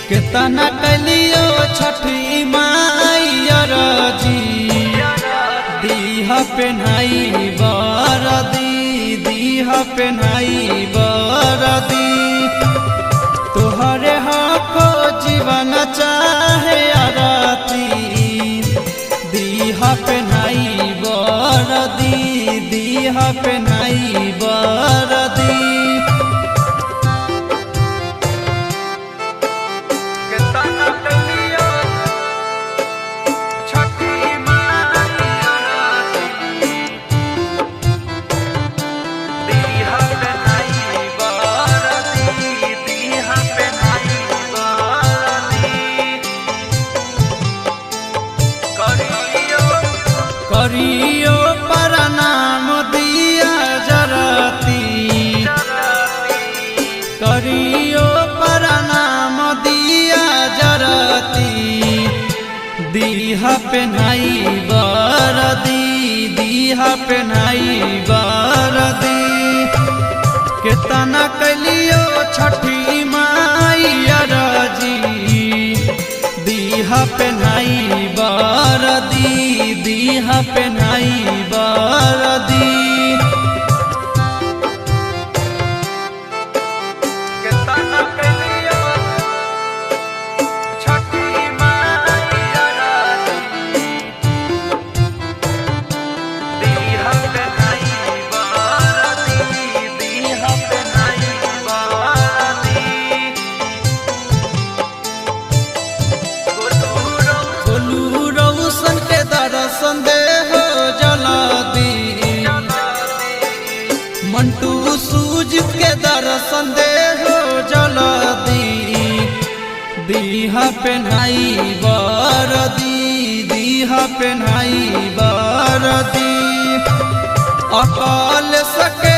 केतना कलियो छठी माई अरजी दीह पेन्हाई बरदी दीह पेन्हाई बरदी तोहरे हको जीवन चाहे अरती दीह पेन्हाई बरदी दीह पेन्हाई बरदी करियो प्रणाम दिया जरती करियो प्रणाम दिया जरती दीह पेन्हाई बरदी दीह पेन्हाई बरदी केतना कलियो छठी माई अरजी दीह पेन्हाई बरदी दीह पेन्हाई बरदी केतना कलियो छठी माई अरजी दीह पेन्हाई बरदी दीह पेन्हाई बरदी सन के दर्शन दे हो जल्दी मंटू सूज के दर्शन दे हो जल्दी दीह पेन्हाई बरदी दीह पेन्हाई बरदी अकाल सके